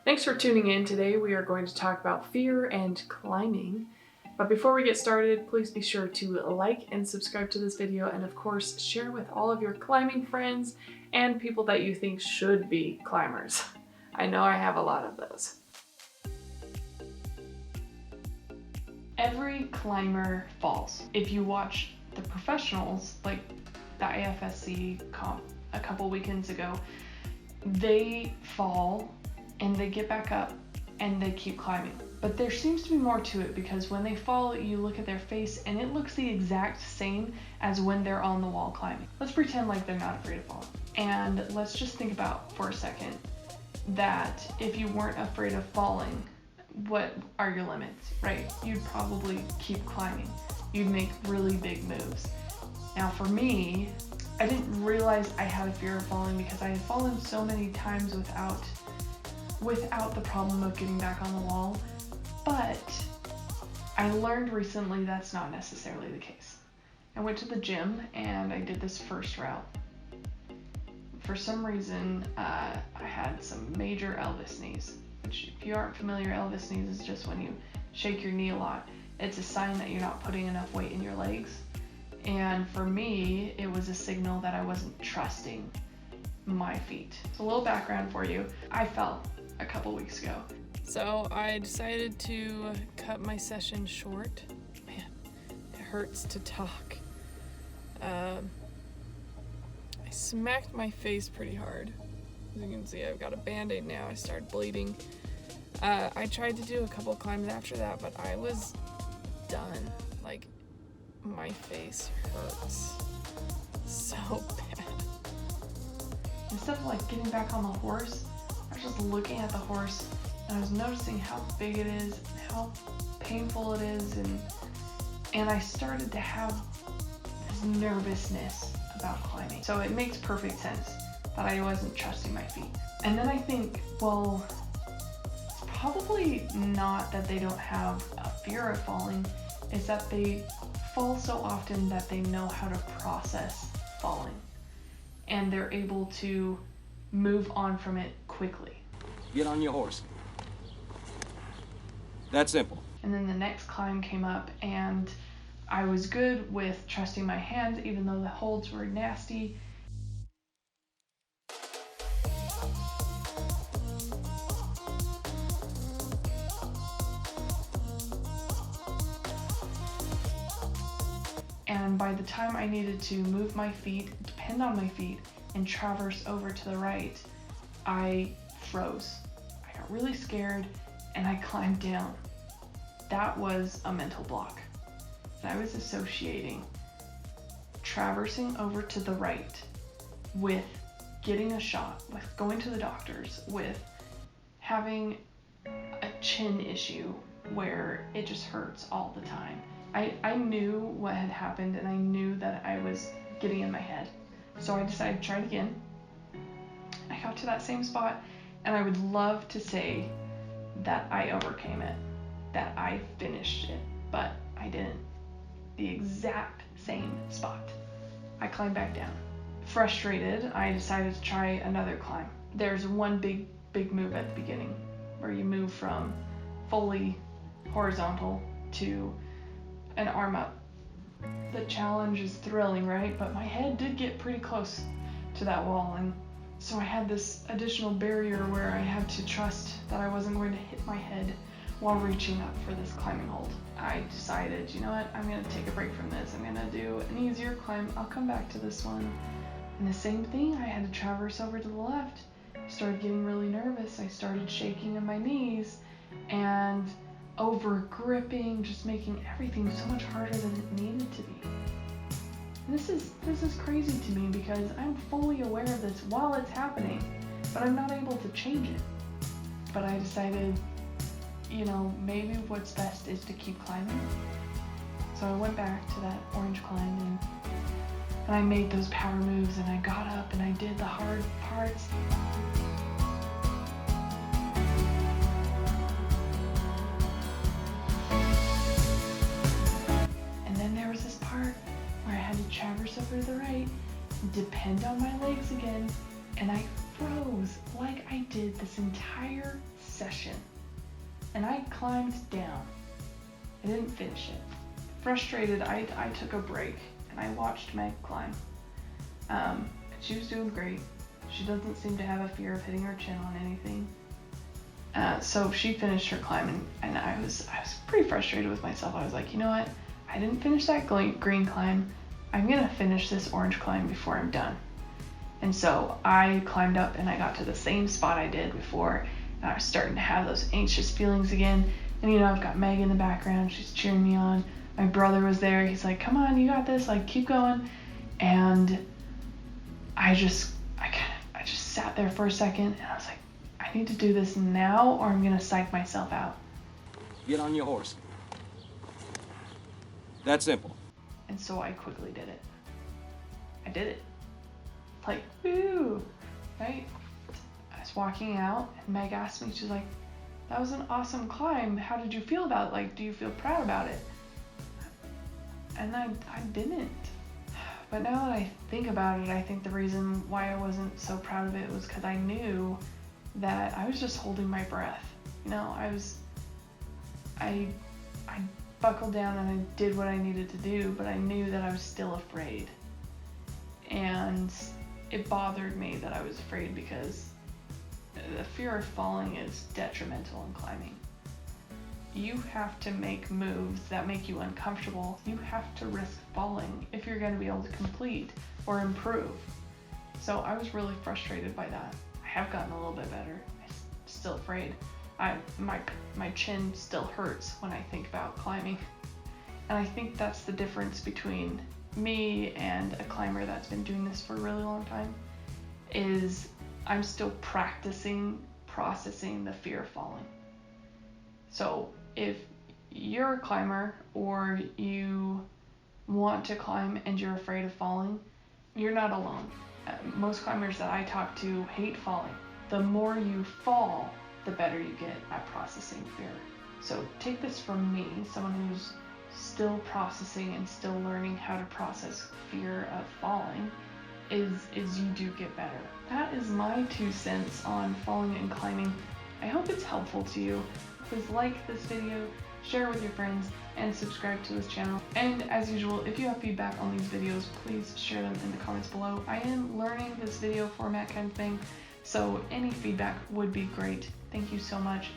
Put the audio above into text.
Thanks for tuning in. Today we are going to talk about fear and climbing. But before we get started, please be sure to like and subscribe to this video, and of course share with all of your climbing friends and people that you think should be climbers. I know I have a lot of those. Every climber falls. If you watch the professionals, like the IFSC comp a couple weekends ago, they fall and they get back up and they keep climbing. But there seems to be more to it, because when they fall, you look at their face and it looks the exact same as when they're on the wall climbing. Let's pretend like they're not afraid of falling. And let's just think about for a second that if you weren't afraid of falling, what are your limits, right? You'd probably keep climbing. You'd make really big moves. Now for me, I didn't realize I had a fear of falling because I had fallen so many times without the problem of getting back on the wall. But I learned recently that's not necessarily the case. I went to the gym and I did this first route. For some reason, I had some major Elvis knees, which, if you aren't familiar, Elvis knees is just when you shake your knee a lot. It's a sign that you're not putting enough weight in your legs. And for me, it was a signal that I wasn't trusting my feet. So a little background for you. I fell a couple weeks ago. So I decided to cut my session short. Man, it hurts to talk. I smacked my face pretty hard. As you can see, I've got a band-aid now. I started bleeding. I tried to do a couple climbs after that, but I was done. Like, my face hurts so bad. Instead of like getting back on the horse, I was just looking at the horse and I was noticing how big it is and how painful it is, and I started to have this nervousness about climbing. So it makes perfect sense that I wasn't trusting my feet. And then I think, well, it's probably not that they don't have a fear of falling, it's that they fall so often that they know how to process falling and they're able to move on from it quickly. Get on your horse. That simple. And then the next climb came up and I was good with trusting my hands, even though the holds were nasty. And by the time I needed to move my feet, depend on my feet, and traverse over to the right, I froze. I got really scared and I climbed down. That was a mental block. And I was associating traversing over to the right with getting a shot, with going to the doctors, with having a chin issue where it just hurts all the time. I knew what had happened and I knew that I was getting in my head. So I decided to try it again. I got to that same spot and I would love to say that I overcame it, that I finished it, but I didn't. The exact same spot. I climbed back down. Frustrated, I decided to try another climb. There's one big move at the beginning where you move from fully horizontal to an arm up. The challenge is thrilling, right? But my head did get pretty close to that wall, and so I had this additional barrier where I had to trust that I wasn't going to hit my head while reaching up for this climbing hold. I decided, you know what, I'm gonna take a break from this. I'm gonna do an easier climb. I'll come back to this one. And the same thing, I had to traverse over to the left. I started getting really nervous. I started shaking in my knees and over gripping, just making everything so much harder than it needed to be. And this is crazy to me because I'm fully aware of this while it's happening, but I'm not able to change it. But I decided, you know, maybe what's best is to keep climbing. So I went back to that orange climb and I made those power moves and I got up and I did the hard parts. And then there was this part where I had to traverse over to the right, depend on my legs again, and I froze like I did this entire aggression. And I climbed down. I didn't finish it. Frustrated, I took a break and I watched Meg climb. She was doing great. She doesn't seem to have a fear of hitting her chin on anything. So she finished her climb, and I was pretty frustrated with myself. I was like, you know what? I didn't finish that green climb. I'm gonna finish this orange climb before I'm done. And so I climbed up and I got to the same spot I did before, and I was starting to have those anxious feelings again. And you know, I've got Meg in the background, she's cheering me on. My brother was there, he's like, come on, you got this, like, keep going. And I just sat there for a second and I was like, I need to do this now or I'm gonna psych myself out. Get on your horse. That simple. And so I quickly did it. I did it. Like, woo, right? I was walking out and Meg asked me, she's like, that was an awesome climb. How did you feel about it? Like, do you feel proud about it? And I didn't. But now that I think about it, I think the reason why I wasn't so proud of it was because I knew that I was just holding my breath. You know, I buckled down and I did what I needed to do, but I knew that I was still afraid. And it bothered me that I was afraid because the fear of falling is detrimental in climbing. You have to make moves that make you uncomfortable. You have to risk falling if you're going to be able to complete or improve. So I was really frustrated by that. I have gotten a little bit better. I'm still afraid. My chin still hurts when I think about climbing. And I think that's the difference between me and a climber that's been doing this for a really long time, is I'm still practicing processing the fear of falling. So if you're a climber or you want to climb and you're afraid of falling, you're not alone. Most climbers that I talk to hate falling. The more you fall, the better you get at processing fear. So take this from me, someone who's still processing and still learning how to process fear of falling, is you do get better. That is my 2 cents on falling and climbing. I hope it's helpful to you. Please like this video, share it with your friends, and subscribe to this channel. And as usual, if you have feedback on these videos, please share them in the comments below. I am learning this video format kind of thing, so any feedback would be great. Thank you so much.